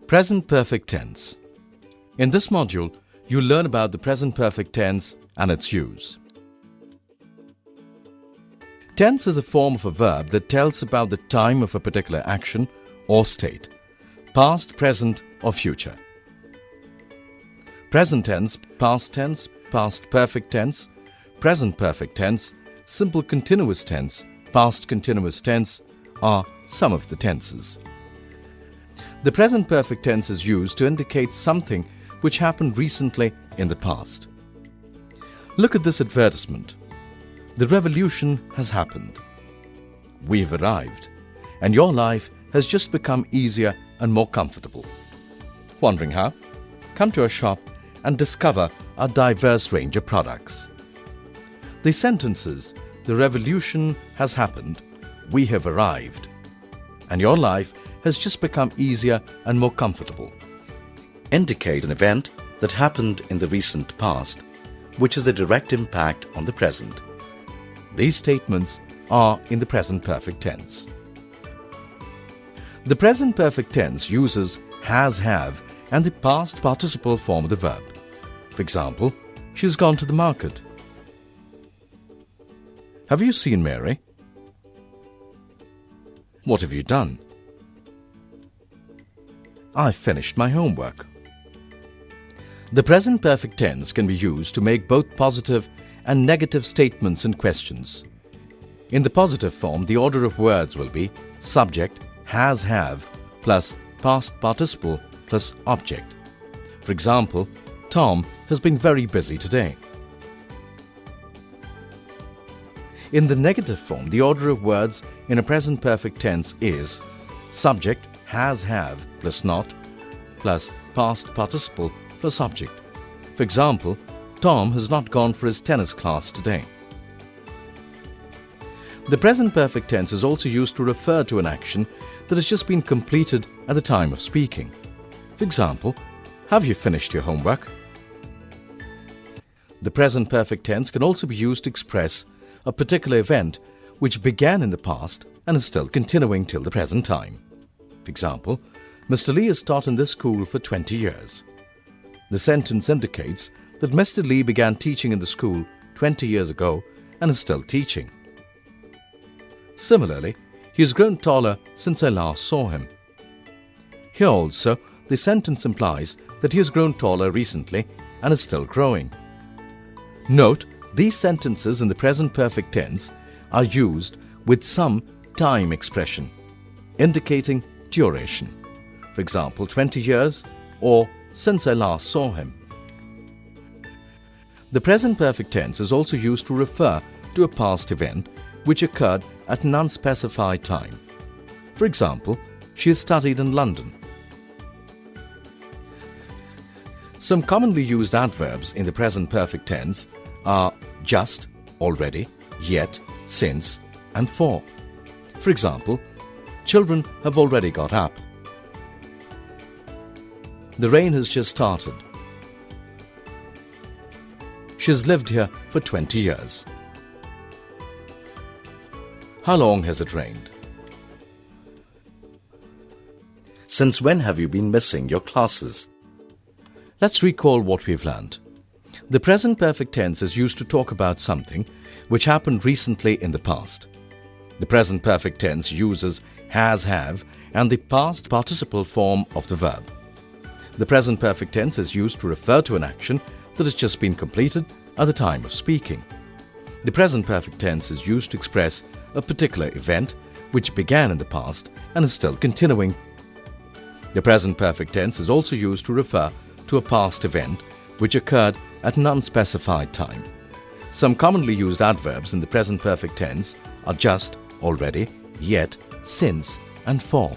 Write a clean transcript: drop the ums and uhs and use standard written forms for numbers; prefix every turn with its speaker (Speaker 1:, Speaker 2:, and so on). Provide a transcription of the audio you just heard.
Speaker 1: Present perfect tense. In this module, you'll learn about the present perfect tense and its use. Tense is a form of a verb that tells about the time of a particular action or state, past, present, or future. Present tense, past perfect tense, present perfect tense, simple continuous tense, past continuous tense are some of the tenses. The present perfect tense is used to indicate something which happened recently in the past. Look at this advertisement. The revolution has happened. We've arrived, and your life has just become easier and more comfortable. Wondering how? Come to our shop and discover our diverse range of products. The sentences, the revolution has happened, we have arrived, and your life has just become easier and more comfortable, indicate an event that happened in the recent past, which has a direct impact on the present. These statements are in the present perfect tense. The present perfect tense uses has, have, and the past participle form of the verb. For example, she's gone to the market. Have you seen Mary? What have you done? I finished my homework. The present perfect tense can be used to make both positive and negative statements and questions. In the positive form, the order of words will be subject, has, have, plus past participle plus object. For example, Tom has been very busy today. In the negative form, the order of words in a present perfect tense is subject, has, have, plus not, plus past participle plus object. For example, Tom has not gone for his tennis class today. The present perfect tense is also used to refer to an action that has just been completed at the time of speaking. For example, have you finished your homework? The present perfect tense can also be used to express a particular event which began in the past and is still continuing till the present time. For example, Mr. Lee has taught in this school for 20 years. The sentence indicates that Mr. Lee began teaching in the school 20 years ago and is still teaching. Similarly, he has grown taller since I last saw him. Here also, the sentence implies that he has grown taller recently and is still growing. Note, these sentences in the present perfect tense are used with some time expression, indicating duration. For example, 20 years or since I last saw him. The present perfect tense is also used to refer to a past event which occurred at an unspecified time. For example, she has studied in London. Some commonly used adverbs in the present perfect tense are just, already, yet, since, and for. For example, children have already got up. The rain has just started. She has lived here for 20 years. How long has it rained? Since when have you been missing your classes? Let's recall what we've learned. The present perfect tense is used to talk about something which happened recently in the past. The present perfect tense uses has, have, and the past participle form of the verb. The present perfect tense is used to refer to an action that has just been completed at the time of speaking. The present perfect tense is used to express a particular event which began in the past and is still continuing. The present perfect tense is also used to refer to a past event which occurred at an unspecified time. Some commonly used adverbs in the present perfect tense are just, already, yet, since, and for.